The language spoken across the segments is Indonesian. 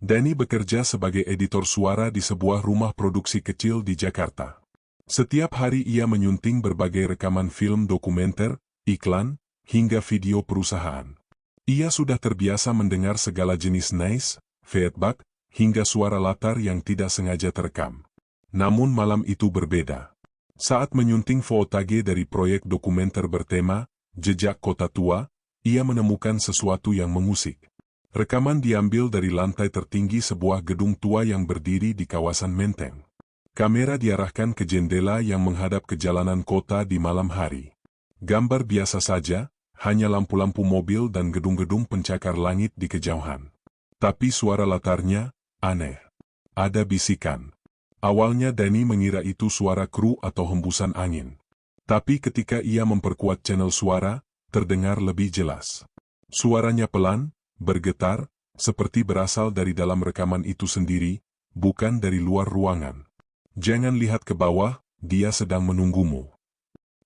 Danny bekerja sebagai editor suara di sebuah rumah produksi kecil di Jakarta. Setiap hari ia menyunting berbagai rekaman film dokumenter, iklan, hingga video perusahaan. Ia sudah terbiasa mendengar segala jenis noise, feedback, hingga suara latar yang tidak sengaja terekam. Namun malam itu berbeda. Saat menyunting footage dari proyek dokumenter bertema Jejak Kota Tua, ia menemukan sesuatu yang mengusik. Rekaman diambil dari lantai tertinggi sebuah gedung tua yang berdiri di kawasan Menteng. Kamera diarahkan ke jendela yang menghadap ke jalanan kota di malam hari. Gambar biasa saja, hanya lampu-lampu mobil dan gedung-gedung pencakar langit di kejauhan. Tapi suara latarnya aneh. Ada bisikan. Awalnya Danny mengira itu suara kru atau hembusan angin. Tapi ketika ia memperkuat channel suara, terdengar lebih jelas. Suaranya pelan, bergetar, seperti berasal dari dalam rekaman itu sendiri, bukan dari luar ruangan. Jangan lihat ke bawah, dia sedang menunggumu.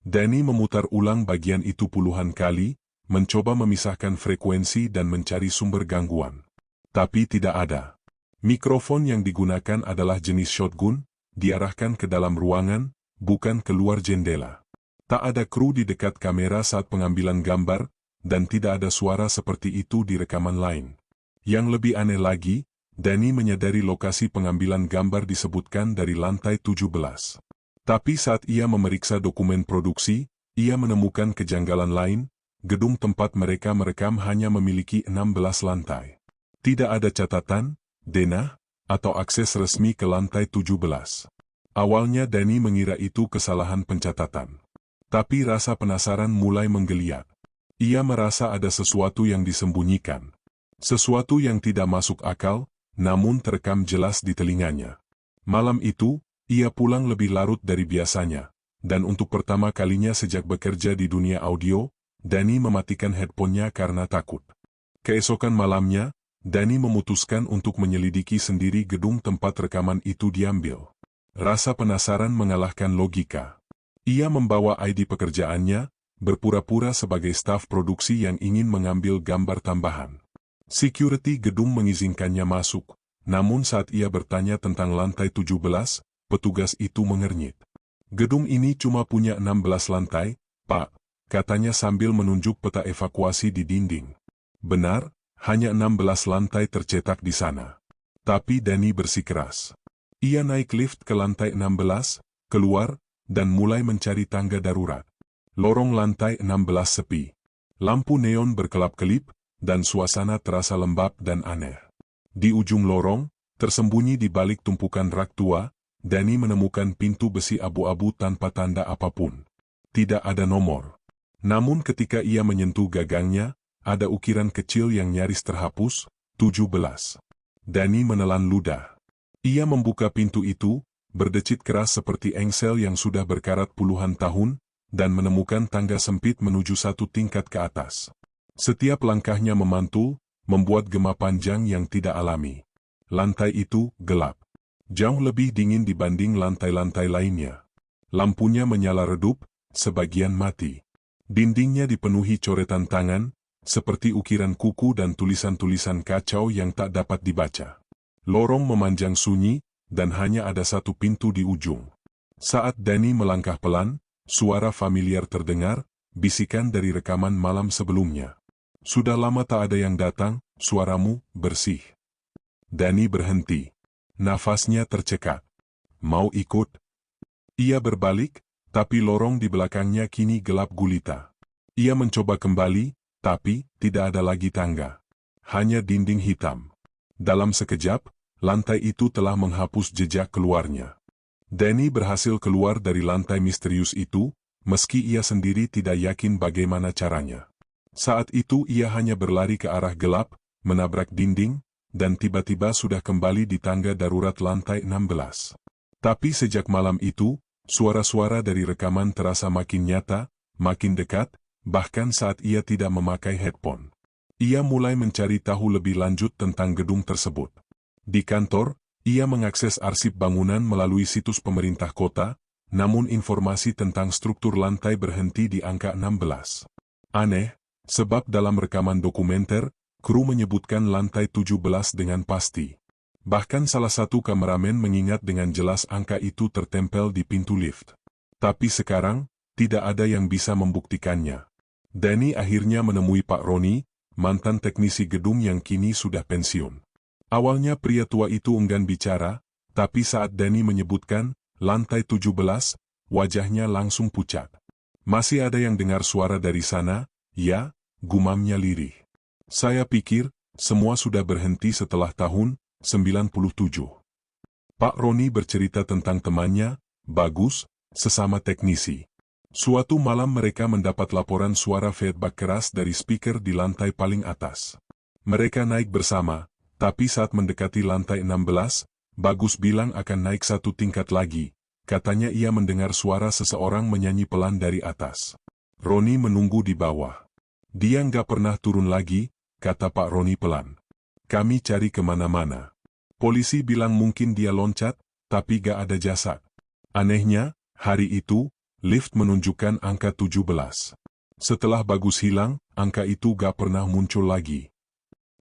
Danny memutar ulang bagian itu puluhan kali, mencoba memisahkan frekuensi dan mencari sumber gangguan. Tapi tidak ada. Mikrofon yang digunakan adalah jenis shotgun, diarahkan ke dalam ruangan, bukan keluar jendela. Tak ada kru di dekat kamera saat pengambilan gambar, dan tidak ada suara seperti itu di rekaman lain. Yang lebih aneh lagi, Danny menyadari lokasi pengambilan gambar disebutkan dari lantai 17. Tapi saat ia memeriksa dokumen produksi, ia menemukan kejanggalan lain, gedung tempat mereka merekam hanya memiliki 16 lantai. Tidak ada catatan, denah, atau akses resmi ke lantai 17. Awalnya Danny mengira itu kesalahan pencatatan. Tapi rasa penasaran mulai menggeliat. Ia merasa ada sesuatu yang disembunyikan. Sesuatu yang tidak masuk akal, namun terekam jelas di telinganya. Malam itu, ia pulang lebih larut dari biasanya, dan untuk pertama kalinya sejak bekerja di dunia audio, Danny mematikan headphone-nya karena takut. Keesokan malamnya, Danny memutuskan untuk menyelidiki sendiri gedung tempat rekaman itu diambil. Rasa penasaran mengalahkan logika. Ia membawa ID pekerjaannya, berpura-pura sebagai staf produksi yang ingin mengambil gambar tambahan. Security gedung mengizinkannya masuk, namun saat ia bertanya tentang lantai 17, petugas itu mengernyit. Gedung ini cuma punya 16 lantai, Pak, katanya sambil menunjuk peta evakuasi di dinding. Benar, hanya 16 lantai tercetak di sana. Tapi Danny bersikeras. Ia naik lift ke lantai 16, keluar, dan mulai mencari tangga darurat. Lorong lantai 16 sepi. Lampu neon berkelap-kelip, dan suasana terasa lembab dan aneh. Di ujung lorong, tersembunyi di balik tumpukan rak tua, Danny menemukan pintu besi abu-abu tanpa tanda apapun. Tidak ada nomor. Namun ketika ia menyentuh gagangnya, ada ukiran kecil yang nyaris terhapus, 17. Danny menelan ludah. Ia membuka pintu itu, berdecit keras seperti engsel yang sudah berkarat puluhan tahun, dan menemukan tangga sempit menuju satu tingkat ke atas. Setiap langkahnya memantul, membuat gema panjang yang tidak alami. Lantai itu gelap. Jauh lebih dingin dibanding lantai-lantai lainnya. Lampunya menyala redup, sebagian mati. Dindingnya dipenuhi coretan tangan, seperti ukiran kuku dan tulisan-tulisan kacau yang tak dapat dibaca. Lorong memanjang sunyi, dan hanya ada satu pintu di ujung. Saat Danny melangkah pelan, suara familiar terdengar, bisikan dari rekaman malam sebelumnya. Sudah lama tak ada yang datang, suaramu bersih. Danny berhenti. Nafasnya tercekat. Mau ikut? Ia berbalik, tapi lorong di belakangnya kini gelap gulita. Ia mencoba kembali, tapi tidak ada lagi tangga. Hanya dinding hitam. Dalam sekejap, lantai itu telah menghapus jejak keluarnya. Danny berhasil keluar dari lantai misterius itu, meski ia sendiri tidak yakin bagaimana caranya. Saat itu ia hanya berlari ke arah gelap, menabrak dinding, dan tiba-tiba sudah kembali di tangga darurat lantai 16. Tapi sejak malam itu, suara-suara dari rekaman terasa makin nyata, makin dekat, bahkan saat ia tidak memakai headphone. Ia mulai mencari tahu lebih lanjut tentang gedung tersebut. Di kantor, ia mengakses arsip bangunan melalui situs pemerintah kota, namun informasi tentang struktur lantai berhenti di angka 16. Aneh, sebab dalam rekaman dokumenter, kru menyebutkan lantai 17 dengan pasti. Bahkan salah satu kameramen mengingat dengan jelas angka itu tertempel di pintu lift. Tapi sekarang, tidak ada yang bisa membuktikannya. Danny akhirnya menemui Pak Roni, mantan teknisi gedung yang kini sudah pensiun. Awalnya pria tua itu enggan bicara, tapi saat Danny menyebutkan lantai 17, wajahnya langsung pucat. Masih ada yang dengar suara dari sana, ya, gumamnya lirih. Saya pikir, semua sudah berhenti setelah tahun 97. Pak Roni bercerita tentang temannya, Bagus, sesama teknisi. Suatu malam mereka mendapat laporan suara feedback keras dari speaker di lantai paling atas. Mereka naik bersama, tapi saat mendekati lantai 16, Bagus bilang akan naik satu tingkat lagi. Katanya ia mendengar suara seseorang menyanyi pelan dari atas. Roni menunggu di bawah. Dia nggak pernah turun lagi, kata Pak Roni pelan. Kami cari kemana-mana. Polisi bilang mungkin dia loncat, tapi gak ada jasad. Anehnya, hari itu, lift menunjukkan angka 17. Setelah Bagus hilang, angka itu gak pernah muncul lagi.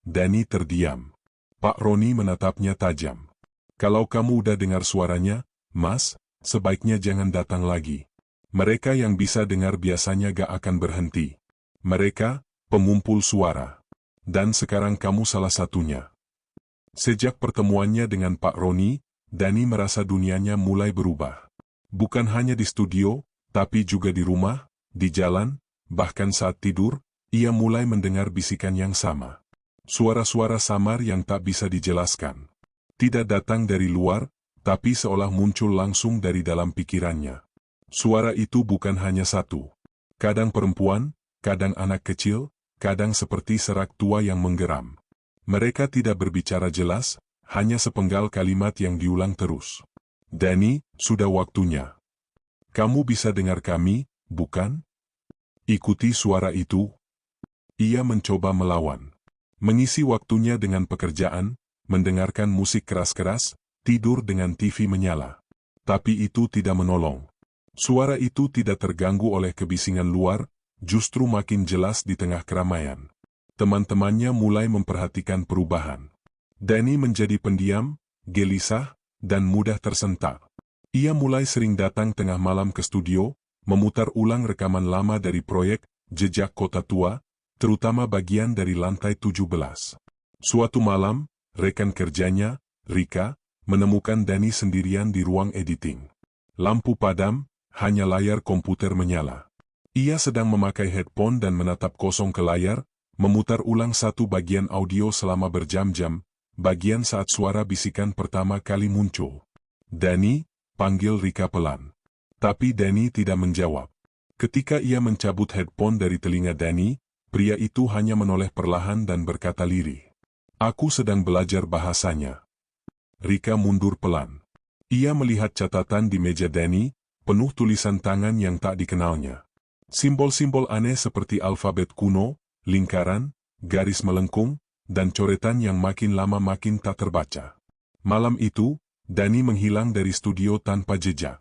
Danny terdiam. Pak Roni menatapnya tajam. Kalau kamu udah dengar suaranya, Mas, sebaiknya jangan datang lagi. Mereka yang bisa dengar biasanya gak akan berhenti. Mereka, pengumpul suara. Dan sekarang kamu salah satunya. Sejak pertemuannya dengan Pak Roni, Danny merasa dunianya mulai berubah. Bukan hanya di studio, tapi juga di rumah, di jalan, bahkan saat tidur, ia mulai mendengar bisikan yang sama. Suara-suara samar yang tak bisa dijelaskan. Tidak datang dari luar, tapi seolah muncul langsung dari dalam pikirannya. Suara itu bukan hanya satu. Kadang perempuan, kadang anak kecil, kadang seperti serak tua yang menggeram. Mereka tidak berbicara jelas, hanya sepenggal kalimat yang diulang terus. Danny, sudah waktunya. Kamu bisa dengar kami, bukan? Ikuti suara itu. Ia mencoba melawan. Mengisi waktunya dengan pekerjaan, mendengarkan musik keras-keras, tidur dengan TV menyala. Tapi itu tidak menolong. Suara itu tidak terganggu oleh kebisingan luar, justru makin jelas di tengah keramaian. Teman-temannya mulai memperhatikan perubahan. Danny menjadi pendiam, gelisah, dan mudah tersentak. Ia mulai sering datang tengah malam ke studio, memutar ulang rekaman lama dari proyek Jejak Kota Tua, terutama bagian dari lantai 17. Suatu malam, rekan kerjanya, Rika, menemukan Danny sendirian di ruang editing. Lampu padam, hanya layar komputer menyala. Ia sedang memakai headphone dan menatap kosong ke layar, memutar ulang satu bagian audio selama berjam-jam, bagian saat suara bisikan pertama kali muncul. Danny, panggil Rika pelan. Tapi Danny tidak menjawab. Ketika ia mencabut headphone dari telinga Danny, pria itu hanya menoleh perlahan dan berkata lirih. Aku sedang belajar bahasanya. Rika mundur pelan. Ia melihat catatan di meja Danny, penuh tulisan tangan yang tak dikenalnya. Simbol-simbol aneh seperti alfabet kuno, lingkaran, garis melengkung, dan coretan yang makin lama makin tak terbaca. Malam itu, Danny menghilang dari studio tanpa jejak.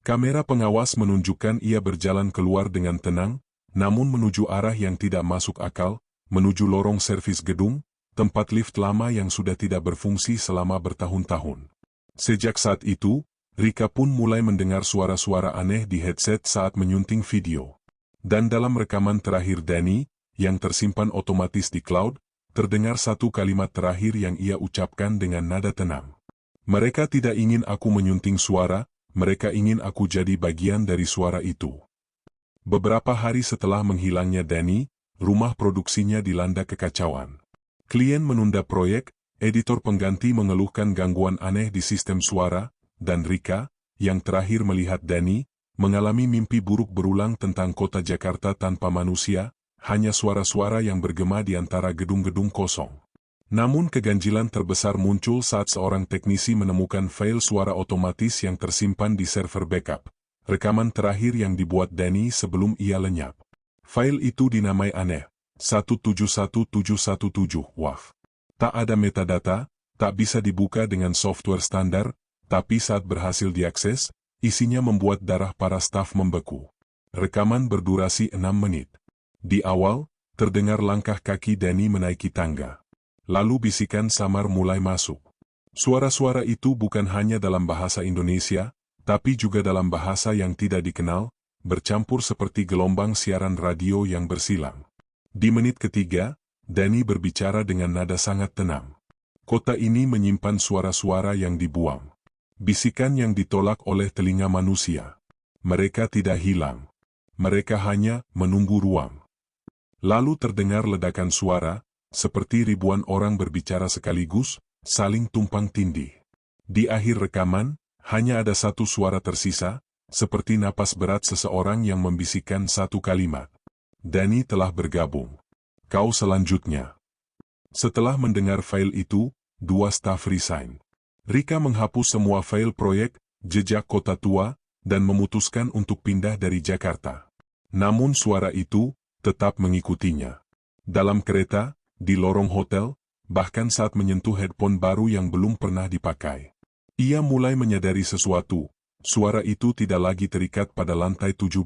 Kamera pengawas menunjukkan ia berjalan keluar dengan tenang, namun menuju arah yang tidak masuk akal, menuju lorong servis gedung, tempat lift lama yang sudah tidak berfungsi selama bertahun-tahun. Sejak saat itu, Rika pun mulai mendengar suara-suara aneh di headset saat menyunting video. Dan dalam rekaman terakhir Danny, yang tersimpan otomatis di cloud, terdengar satu kalimat terakhir yang ia ucapkan dengan nada tenang. Mereka tidak ingin aku menyunting suara, mereka ingin aku jadi bagian dari suara itu. Beberapa hari setelah menghilangnya Danny, rumah produksinya dilanda kekacauan. Klien menunda proyek, editor pengganti mengeluhkan gangguan aneh di sistem suara, dan Rika, yang terakhir melihat Danny, mengalami mimpi buruk berulang tentang kota Jakarta tanpa manusia, hanya suara-suara yang bergema di antara gedung-gedung kosong. Namun keganjilan terbesar muncul saat seorang teknisi menemukan file suara otomatis yang tersimpan di server backup, rekaman terakhir yang dibuat Danny sebelum ia lenyap. File itu dinamai aneh, 171717 WAV. Tak ada metadata, tak bisa dibuka dengan software standar, tapi saat berhasil diakses, isinya membuat darah para staf membeku. Rekaman berdurasi 6 menit. Di awal, terdengar langkah kaki Danny menaiki tangga. Lalu bisikan samar mulai masuk. Suara-suara itu bukan hanya dalam bahasa Indonesia, tapi juga dalam bahasa yang tidak dikenal, bercampur seperti gelombang siaran radio yang bersilang. Di menit ketiga, Danny berbicara dengan nada sangat tenang. Kota ini menyimpan suara-suara yang dibuang. Bisikan yang ditolak oleh telinga manusia. Mereka tidak hilang. Mereka hanya menunggu ruang. Lalu terdengar ledakan suara, seperti ribuan orang berbicara sekaligus, saling tumpang tindih. Di akhir rekaman, hanya ada satu suara tersisa, seperti napas berat seseorang yang membisikkan satu kalimat. Danny telah bergabung. Kau selanjutnya. Setelah mendengar file itu, dua staf resign. Rika menghapus semua file proyek, jejak kota tua, dan memutuskan untuk pindah dari Jakarta. Namun suara itu tetap mengikutinya. Dalam kereta, di lorong hotel, bahkan saat menyentuh headphone baru yang belum pernah dipakai. Ia mulai menyadari sesuatu, suara itu tidak lagi terikat pada lantai 17.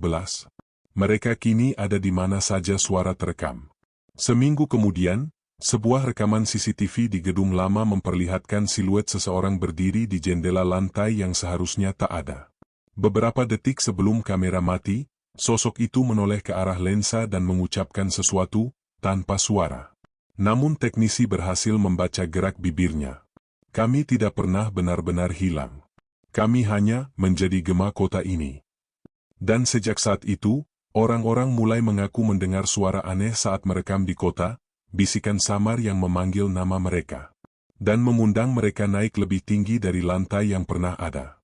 Mereka kini ada di mana saja suara terekam. Seminggu kemudian, sebuah rekaman CCTV di gedung lama memperlihatkan siluet seseorang berdiri di jendela lantai yang seharusnya tak ada. Beberapa detik sebelum kamera mati, sosok itu menoleh ke arah lensa dan mengucapkan sesuatu, tanpa suara. Namun teknisi berhasil membaca gerak bibirnya. Kami tidak pernah benar-benar hilang. Kami hanya menjadi gema kota ini. Dan sejak saat itu, orang-orang mulai mengaku mendengar suara aneh saat merekam di kota, bisikan samar yang memanggil nama mereka. Dan mengundang mereka naik lebih tinggi dari lantai yang pernah ada.